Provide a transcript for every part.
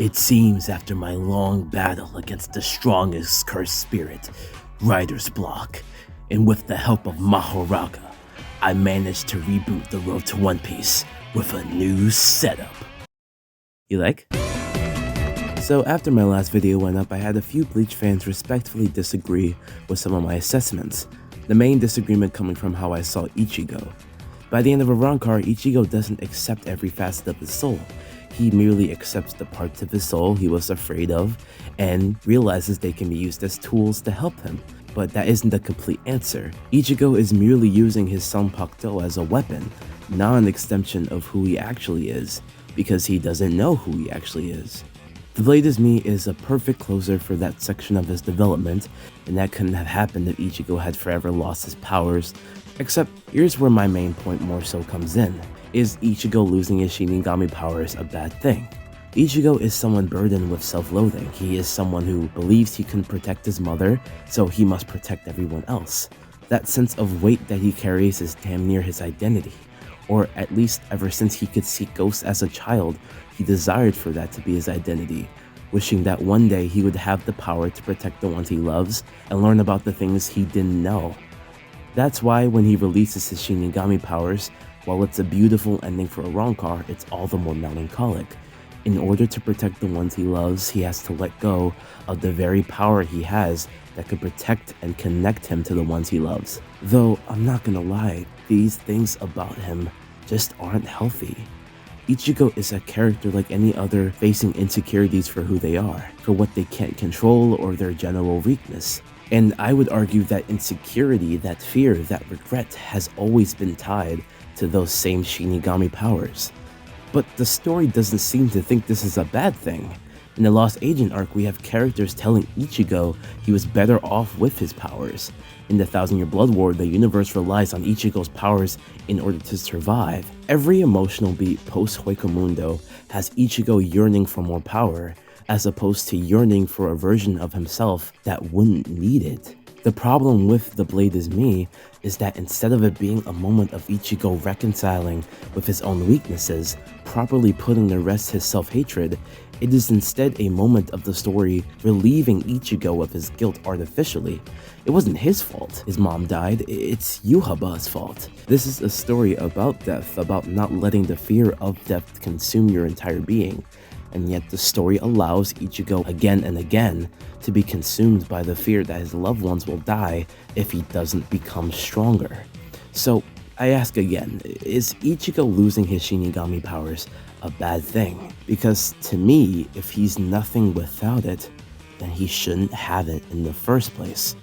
It seems after my long battle against the strongest cursed spirit, Writer's Block, and with the help of Mahoraga, I managed to reboot the road to One Piece with a new setup. You like? So after my last video went up, I had a few Bleach fans respectfully disagree with some of my assessments, the main disagreement coming from how I saw Ichigo. By the end of Arrancar, Ichigo doesn't accept every facet of his soul. He merely accepts the parts of his soul he was afraid of and realizes they can be used as tools to help him. But that isn't the complete answer. Ichigo is merely using his Sanpakuto as a weapon, not an extension of who he actually is, because he doesn't know who he actually is. The Blade is Me is a perfect closer for that section of his development, and that couldn't have happened if Ichigo had forever lost his powers. Except, here's where my main point more so comes in. Is Ichigo losing his Shinigami powers a bad thing? Ichigo is someone burdened with self-loathing. He is someone who believes he can protect his mother, so he must protect everyone else. That sense of weight that he carries is damn near his identity. Or at least ever since he could see ghosts as a child, he desired for that to be his identity, wishing that one day he would have the power to protect the ones he loves and learn about the things he didn't know. That's why when he releases his Shinigami powers, while it's a beautiful ending for Arrancar, it's all the more melancholic. In order to protect the ones he loves, he has to let go of the very power he has that could protect and connect him to the ones he loves. Though, I'm not gonna lie, these things about him just aren't healthy. Ichigo is a character like any other, facing insecurities for who they are, for what they can't control or their general weakness. And I would argue that insecurity, that fear, that regret has always been tied to those same Shinigami powers. But the story doesn't seem to think this is a bad thing. In the Lost Agent arc, we have characters telling Ichigo he was better off with his powers. In the Thousand Year Blood War, the universe relies on Ichigo's powers in order to survive. Every emotional beat post-Huecomundo has Ichigo yearning for more power, as opposed to yearning for a version of himself that wouldn't need it. The problem with The Blade is Me is that instead of it being a moment of Ichigo reconciling with his own weaknesses, properly putting to rest his self-hatred, it is instead a moment of the story relieving Ichigo of his guilt artificially. It wasn't his fault his mom died, it's Yuhaba's fault. This is a story about death, about not letting the fear of death consume your entire being. And yet the story allows Ichigo again and again to be consumed by the fear that his loved ones will die if he doesn't become stronger. So I ask again, is Ichigo losing his Shinigami powers a bad thing? Because to me, if he's nothing without it, then he shouldn't have it in the first place.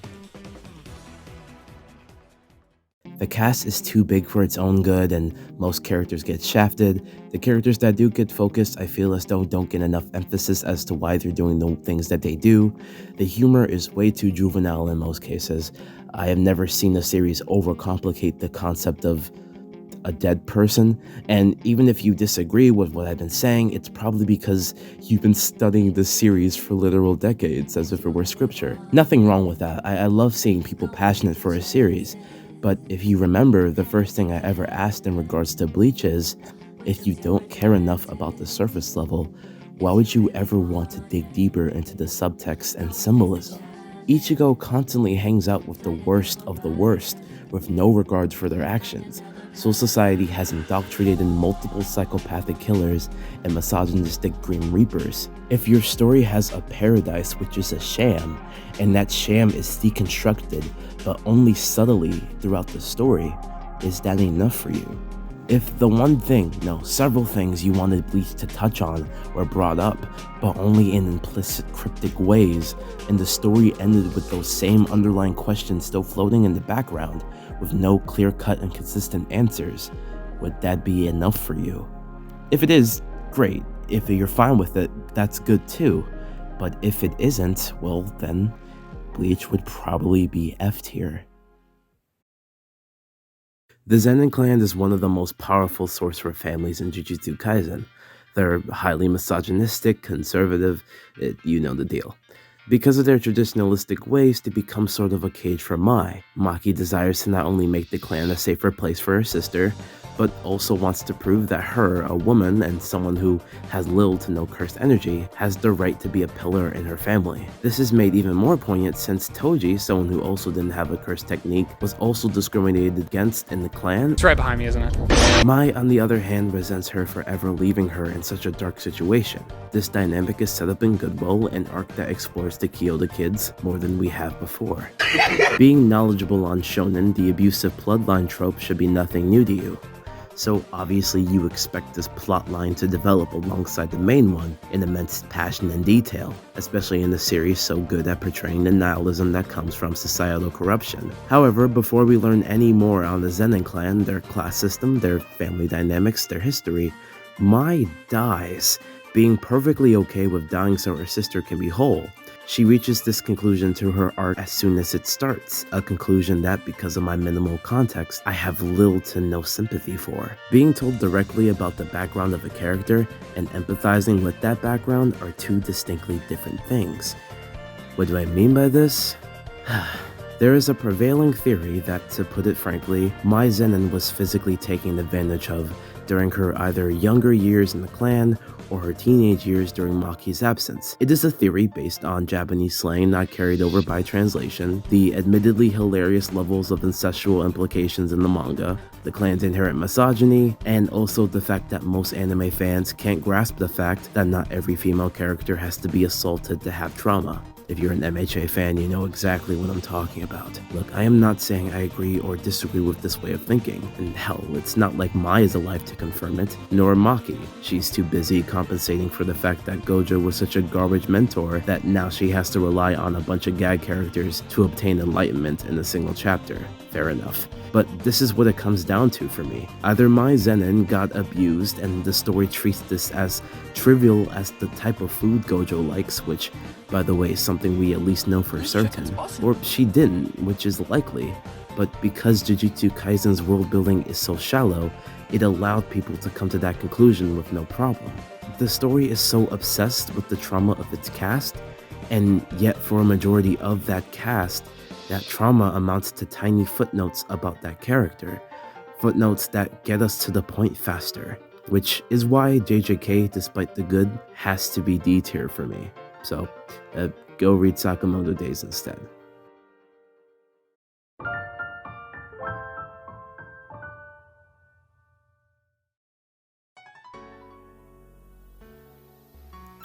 The cast is too big for its own good, and most characters get shafted. The characters that do get focused, I feel as though don't get enough emphasis as to why they're doing the things that they do. The humor is way too juvenile in most cases. I have never seen a series overcomplicate the concept of a dead person, and even if you disagree with what I've been saying, it's probably because you've been studying this series for literal decades, as if it were scripture. Nothing wrong with that. I love seeing people passionate for a series. But if you remember, the first thing I ever asked in regards to Bleach is, if you don't care enough about the surface level, why would you ever want to dig deeper into the subtext and symbolism? Ichigo constantly hangs out with the worst of the worst, with no regard for their actions. Soul Society has indoctrinated multiple psychopathic killers and misogynistic Grim Reapers. If your story has a paradise which is a sham, and that sham is deconstructed, but only subtly throughout the story, is that enough for you? If the one thing, no, several things you wanted Bleach to touch on were brought up, but only in implicit cryptic ways, and the story ended with those same underlying questions still floating in the background, with no clear-cut and consistent answers, would that be enough for you? If it is, great. If you're fine with it, that's good too. But if it isn't, well then, Bleach would probably be F tier. The Zenin clan is one of the most powerful sorcerer families in Jujutsu Kaisen. They're highly misogynistic, conservative, you know the deal. Because of their traditionalistic ways to become sort of a cage for Mai, Maki desires to not only make the clan a safer place for her sister, but also wants to prove that her, a woman and someone who has little to no cursed energy, has the right to be a pillar in her family. This is made even more poignant since Toji, someone who also didn't have a cursed technique, was also discriminated against in the clan. It's right behind me, isn't it? Mai, on the other hand, resents her for ever leaving her in such a dark situation. This dynamic is set up in Goodwill, an arc that explores the Kyoto kids more than we have before. Being knowledgeable on shonen, the abusive bloodline trope should be nothing new to you. So obviously you expect this plotline to develop alongside the main one in immense passion and detail, especially in a series so good at portraying the nihilism that comes from societal corruption. However, before we learn any more on the Zenin clan, their class system, their family dynamics, their history, Mai dies, being perfectly okay with dying so her sister can be whole. She reaches this conclusion to her arc as soon as it starts, a conclusion that, because of my minimal context, I have little to no sympathy for. Being told directly about the background of a character and empathizing with that background are two distinctly different things. What do I mean by this? There is a prevailing theory that, to put it frankly, Mai Zenin was physically taken advantage of during her either younger years in the clan or her teenage years during Maki's absence. It is a theory based on Japanese slang not carried over by translation, the admittedly hilarious levels of incestual implications in the manga, the clan's inherent misogyny, and also the fact that most anime fans can't grasp the fact that not every female character has to be assaulted to have trauma. If you're an MHA fan, you know exactly what I'm talking about. Look, I am not saying I agree or disagree with this way of thinking, and hell, it's not like Mai is alive to confirm it, nor Maki. She's too busy compensating for the fact that Gojo was such a garbage mentor that now she has to rely on a bunch of gag characters to obtain enlightenment in a single chapter. Fair enough. But this is what it comes down to for me. Either Mai Zenin got abused and the story treats this as trivial as the type of food Gojo likes, which, by the way, is something we at least know for certain, or she didn't, which is likely. But because Jujutsu Kaisen's world building is so shallow, it allowed people to come to that conclusion with no problem. The story is so obsessed with the trauma of its cast, and yet for a majority of that cast, that trauma amounts to tiny footnotes about that character. Footnotes that get us to the point faster, which is why JJK, despite the good, has to be D tier for me. So, go read Sakamoto Days instead.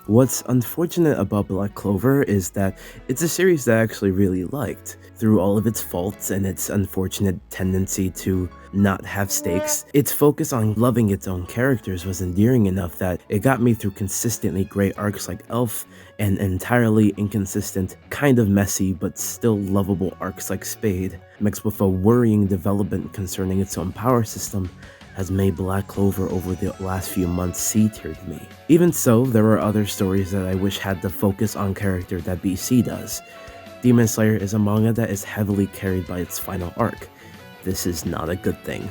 What's unfortunate about Black Clover is that it's a series that I actually really liked. Through all of its faults and its unfortunate tendency to not have stakes, its focus on loving its own characters was endearing enough that it got me through consistently great arcs like Elf and entirely inconsistent, kind of messy but still lovable arcs like Spade, mixed with a worrying development concerning its own power system, has made Black Clover over the last few months C-tiered me. Even so, there are other stories that I wish had the focus on character that BC does. Demon Slayer is a manga that is heavily carried by its final arc. This is not a good thing.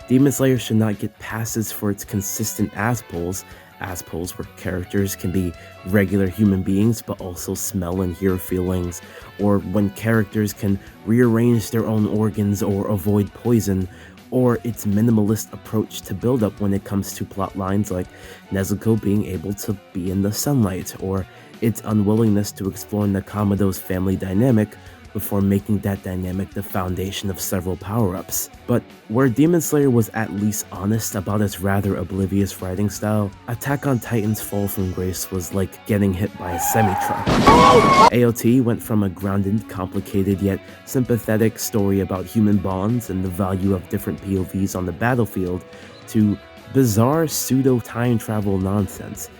Demon Slayer should not get passes for its consistent ass-pulls where characters can be regular human beings but also smell and hear feelings, or when characters can rearrange their own organs or avoid poison, or its minimalist approach to build-up when it comes to plot lines like Nezuko being able to be in the sunlight, or its unwillingness to explore Nakamoto's family dynamic before making that dynamic the foundation of several power-ups. But where Demon Slayer was at least honest about its rather oblivious writing style, Attack on Titan's fall from grace was like getting hit by a semi-truck. AOT went from a grounded, complicated yet sympathetic story about human bonds and the value of different POVs on the battlefield to bizarre pseudo-time travel nonsense.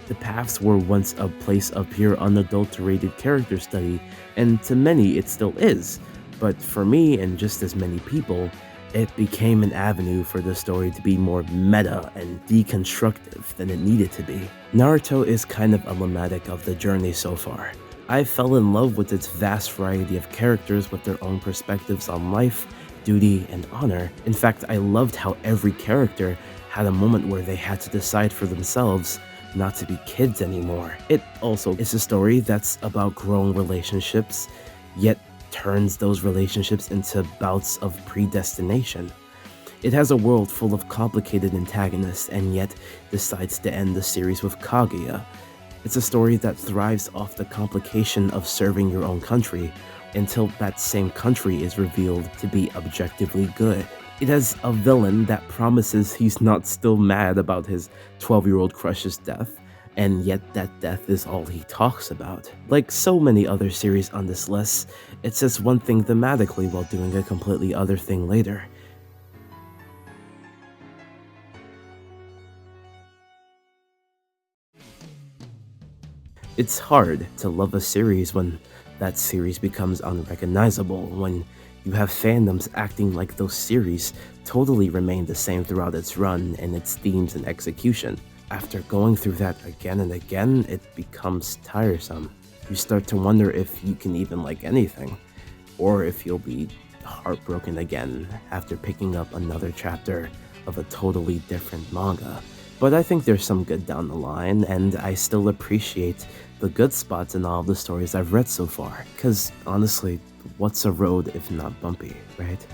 The paths were once a place of pure unadulterated character study, and to many it still is, but for me and just as many people, it became an avenue for the story to be more meta and deconstructive than it needed to be. Naruto is kind of emblematic of the journey so far. I fell in love with its vast variety of characters with their own perspectives on life, duty, and honor. In fact, I loved how every character had a moment where they had to decide for themselves not to be kids anymore. It also is a story that's about growing relationships, yet turns those relationships into bouts of predestination. It has a world full of complicated antagonists and yet decides to end the series with Kaguya. It's a story that thrives off the complication of serving your own country until that same country is revealed to be objectively good. It has a villain that promises he's not still mad about his 12-year-old crush's death, and yet that death is all he talks about. Like so many other series on this list, it says one thing thematically while doing a completely other thing later. It's hard to love a series when that series becomes unrecognizable, when you have fandoms acting like those series totally remain the same throughout its run and its themes and execution. After going through that again and again, it becomes tiresome. You start to wonder if you can even like anything, or if you'll be heartbroken again after picking up another chapter of a totally different manga. But I think there's some good down the line, and I still appreciate the good spots in all the stories I've read so far. Cause honestly, what's a road if not bumpy, right?